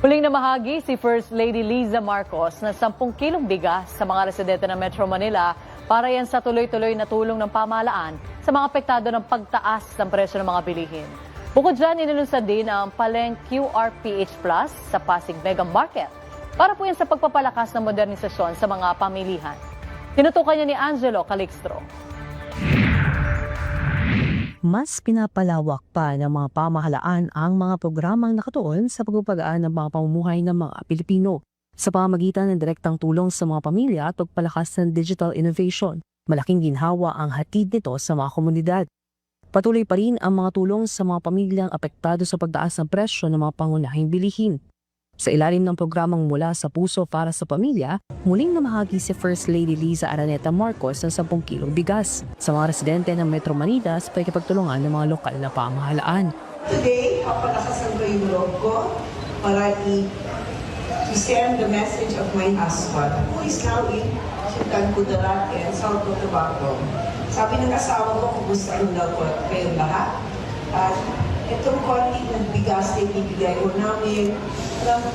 Huling namahagi si First Lady Liza Marcos na 10 kilong bigas sa mga residente ng Metro Manila para yan sa tuloy-tuloy na tulong ng pamahalaan sa mga apektado ng pagtaas ng presyo ng mga bilihin. Bukod dyan, inilunsad din ang Paleng QRPH Plus sa Pasig Mega Market para po yan sa pagpapalakas ng modernisasyon sa mga pamilihan. Tinutukan niya ni Angelo Calixtro. Mas pinapalawak pa ng mga pamahalaan ang mga programang nakatuon sa pagpapagaan ng mga pamumuhay ng mga Pilipino sa pamamagitan ng direktang tulong sa mga pamilya at pagpalakas ng digital innovation. Malaking ginhawa ang hatid nito sa mga komunidad. Patuloy pa rin ang mga tulong sa mga pamilyang apektado sa pagtaas ng presyo ng mga pangunahing bilihin. Sa ilalim ng programang Mula sa Puso para sa Pamilya, muling namahagi si First Lady Liza Araneta Marcos ng 10 kilong bigas sa mga residente ng Metro Manila sa pagkipagtulungan ng mga lokal na pamahalaan. Today, papalakasan ko yung loob ko para i-send the message of my husband who is now in Sultan Kudarat and South Cotabato. Sabi ng asawa ko, kumusta daw ko kayong lahat. At itong konti ng bigas na ibibigay ko namin,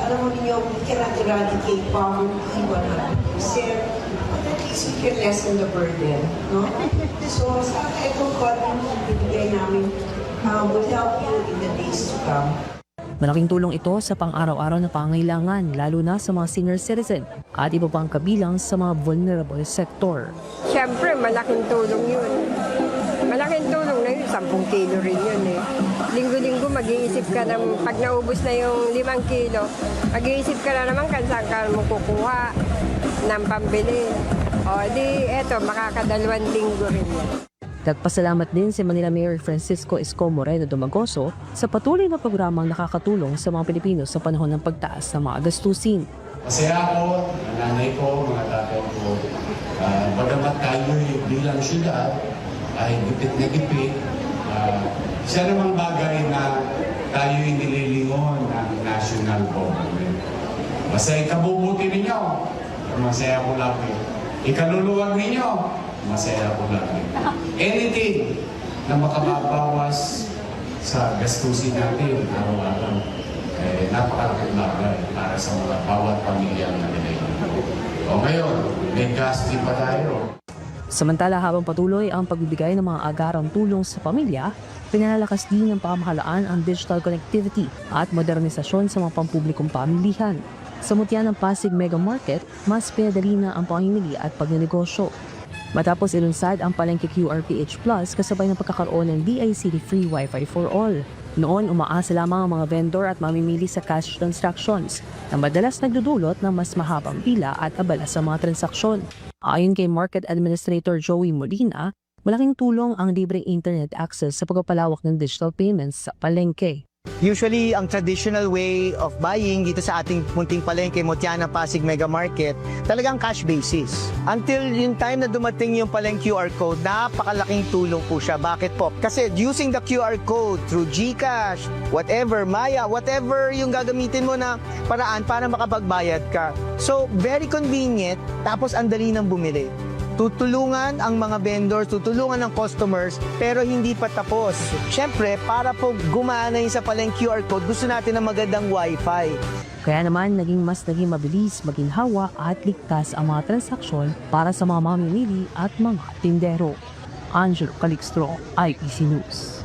alam mo ninyo, we cannot eradicate poverty 100%, but at least we can lessen the burden, no? So, sana itong konti ng ibibigay namin will help you in the days to come. Malaking tulong ito sa pang-araw-araw na pangailangan, lalo na sa mga senior citizen at iba pang kabilang sa mga vulnerable sector. Siyempre, malaking tulong yun. Malaking tulong na yun, 10 kilo rin yun eh. Linggo-linggo mag-iisip ka na, pag naubos na yung 5 kilo, mag-iisip ka na naman kung saan ka mo kukuha ng pambili. O di, eto, makakadalawang linggo rin yan. Nagpasalamat din si Manila Mayor Francisco Isko Moreno Domagoso sa patuloy na programang nakakatulong sa mga Pilipino sa panahon ng pagtaas ng mga gastusin. Masaya ako, nanay ko, mga tatay ko, bagamat tayo bilang syudad ay gipit na gipit, siya namang bagay na tayo nililingon ng national government. Masaya ikabubuti ninyo, masaya ko lagi. Ikaluluwag ninyo, masaya ko lagi. Anything na makababawas sa gastusin natin araw-araw, napakalaking bagay para sa mga bawat pamilya na nilay. O ngayon, may gastin pa tayo. Samantala, habang patuloy ang pagbibigay ng mga agarang tulong sa pamilya, pinalalakas din ng pamahalaan ang digital connectivity at modernisasyon sa mga pampublikong pamilihan. Sa mutya ng Pasig Mega Market, mas pinadali na ang pamimili at pagnenegosyo. Matapos ilunsad ang Palengke QRPH Plus kasabay ng pagkakaroon ng DICT Free Wi-Fi for All. Noon, umaasa lamang ang mga vendor at mamimili sa cash transactions na madalas nagdudulot ng mas mahabang pila at abala sa mga transaksyon. Ayon kay Market Administrator Joey Molina, malaking tulong ang libreng internet access sa pagpapalawak ng digital payments sa palengke. Usually, ang traditional way of buying dito sa ating munting palengke, Motiana Pasig Mega Market, talagang cash basis. Until yung time na dumating yung Paleng QR code, napakalaking tulong po siya. Bakit po? Kasi using the QR code through GCash, whatever, Maya, whatever yung gagamitin mo na paraan para makapagbayad ka. So, very convenient, tapos ang dali ng bumili. Tutulungan ang mga vendors, tutulungan ang customers, pero hindi pa tapos. Siyempre, para po gumana yung sa Paleng QR code, gusto natin ng magandang Wi-Fi. Kaya naman, naging mabilis, maginhawa at ligtas ang mga transaksyon para sa mga mamimili at mga tindero. Angelo Calixtro, IPC News.